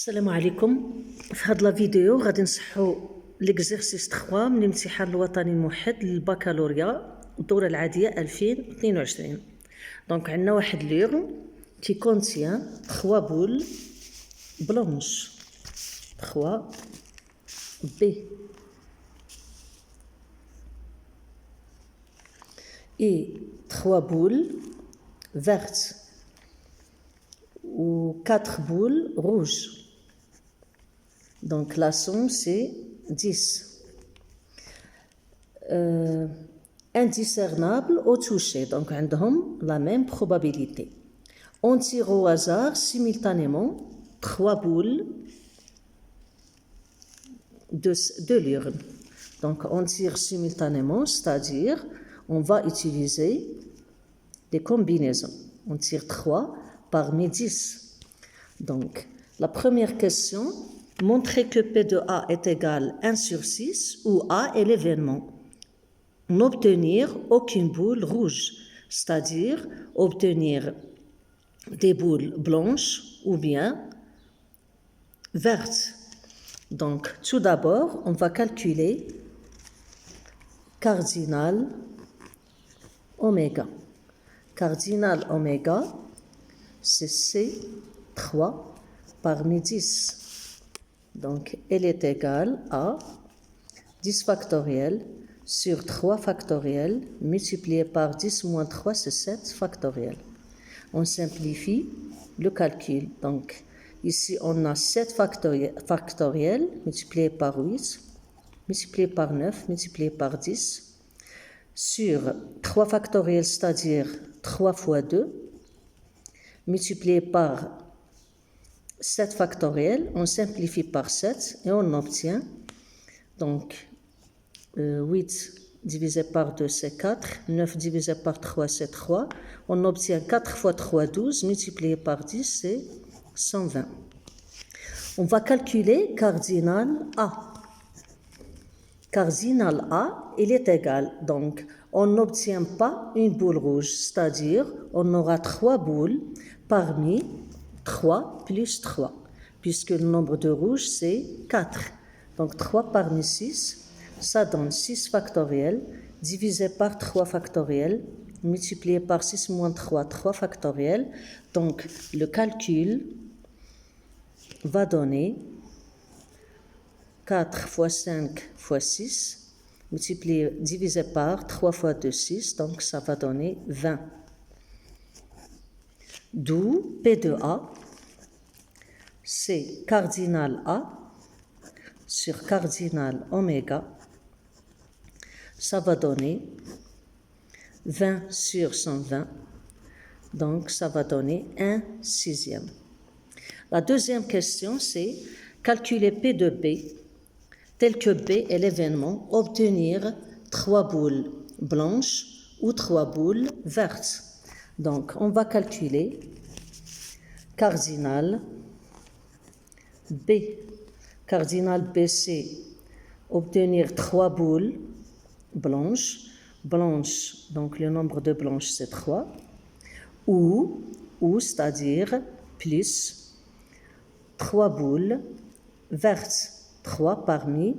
السلام عليكم. في هاد لا فيديو غادي نصحوا ليكزيرسيس 3 من الامتحان الوطني الموحد للبكالوريا الدوره العاديه 2022. دونك عندنا واحد ليغ كي كونتيان 3 بول بلونش 3 بي et 3 boules vertes ou 4 boules rouges. Donc la somme c'est 10. Indiscernable au toucher, donc عندهم la même probabilité. On tire au hasard simultanément 3 boules de l'urne. Donc on tire simultanément, c'est-à-dire on va utiliser des combinaisons. On tire 3 parmi 10. Donc, la première question, montrer que P de A est égal à 1 sur 6 où A est l'événement. N'obtenir aucune boule rouge, c'est-à-dire obtenir des boules blanches ou bien vertes. Donc, tout d'abord, on va calculer cardinal oméga. Cardinal oméga, c'est C3 parmi 10. Donc, elle est égale à 10 factoriel sur 3 factoriel multiplié par 10 moins 3, c'est 7 factoriel. On simplifie le calcul. Donc, ici, on a 7 factoriel multiplié par 8, multiplié par 9, multiplié par 10. Sur 3 factoriel, c'est-à-dire 3 fois 2, multiplié par 7 factoriel, on simplifie par 7 et on obtient, donc 8 divisé par 2 c'est 4, 9 divisé par 3 c'est 3, on obtient 4 fois 3, 12, multiplié par 10 c'est 120. On va calculer cardinal A. Cardinal A, il est égal, donc on n'obtient pas une boule rouge, c'est-à-dire on aura 3 boules parmi 3 plus 3, puisque le nombre de rouges c'est 4. Donc 3 parmi 6, ça donne 6 factoriel, divisé par 3 factoriel, multiplié par 6 moins 3, 3 factoriel. Donc le calcul va donner 4 fois 5 fois 6, multiplié, divisé par 3 fois 2, 6, donc ça va donner 20. D'où P de A, c'est cardinal A sur cardinal oméga, ça va donner 20 sur 120, donc ça va donner 1 sixième. La deuxième question, c'est calculer P de B, tel que B est l'événement, obtenir 3 boules blanches ou 3 boules vertes. Donc, on va calculer cardinal B. Cardinal B, c'est obtenir 3 boules blanches. Blanches, donc le nombre de blanches, c'est 3. Ou c'est-à-dire plus 3 boules vertes. 3 parmi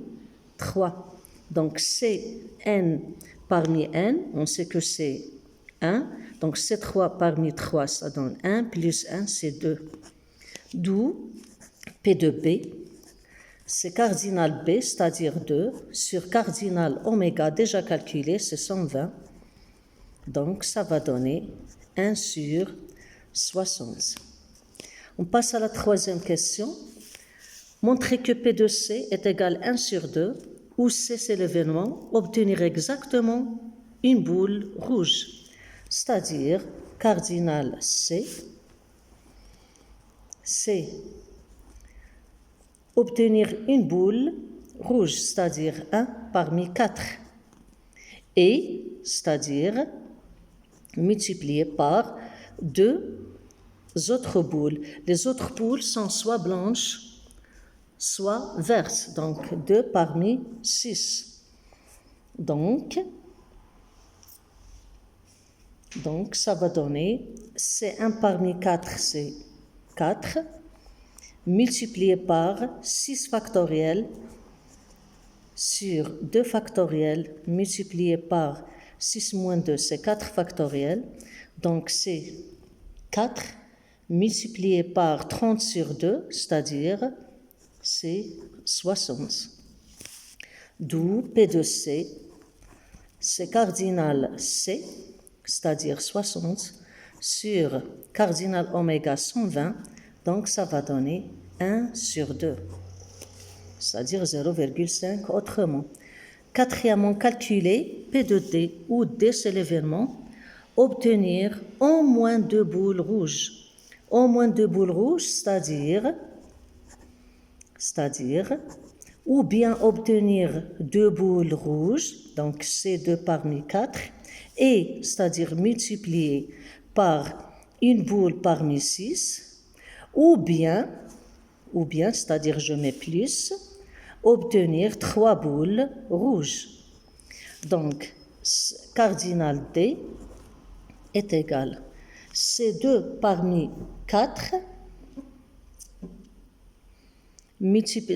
3. Donc, c'est n parmi n, on sait que c'est 1. Donc, c'est 3 parmi 3, ça donne 1, plus 1, c'est 2. D'où P de B, c'est cardinal B, c'est-à-dire 2, sur cardinal oméga déjà calculé, c'est 120. Donc, ça va donner 1 sur 60. On passe à la troisième question. Montrer que P de C est égal à 1 sur 2, où C c'est l'événement, obtenir exactement une boule rouge. C'est-à-dire, cardinal C, c'est obtenir une boule rouge, c'est-à-dire 1 parmi 4. Et, c'est-à-dire, multiplié par 2 autres boules. Les autres boules sont soit blanches, soit vertes, donc 2 parmi 6. Donc ça va donner, c'est 1 parmi 4, c'est 4, multiplié par 6 factoriel sur 2 factoriel multiplié par 6 moins 2, c'est 4 factoriel. Donc c'est 4 multiplié par 30 sur 2, c'est-à-dire c'est 60. D'où P de C, c'est cardinal C, c'est-à-dire 60, sur cardinal oméga 120, donc ça va donner 1 sur 2, c'est-à-dire 0,5 autrement. Quatrièmement, calculer P de D, où D c'est l'événement, obtenir au moins 2 boules rouges. Au moins 2 boules rouges, c'est-à-dire, ou bien obtenir 2 boules rouges, donc c'est 2 parmi 4, et c'est-à-dire multiplier par une boule parmi 6, ou bien, c'est-à-dire je mets plus, obtenir 3 boules rouges. Donc, cardinal D est égal C2 parmi 4,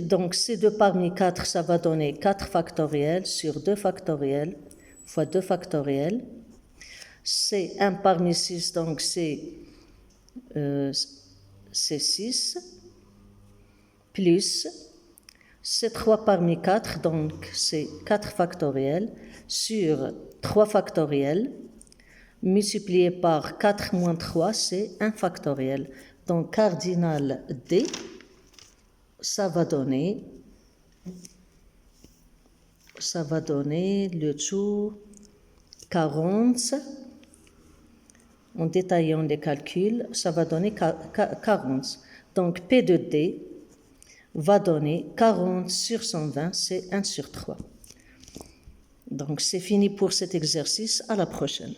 donc C2 parmi 4, ça va donner 4 factoriels sur 2 factoriels fois 2 factoriels. C1 parmi 6, donc c'est 6, plus C3 parmi 4, donc c'est 4 factoriels sur 3 factoriels, multiplié par 4 moins 3, c'est 1 factoriel. Donc cardinal D, ça va donner le tout 40. En détaillant les calculs, ça va donner 40. Donc P de D va donner 40 sur 120, c'est 1 sur 3. Donc c'est fini pour cet exercice, à la prochaine.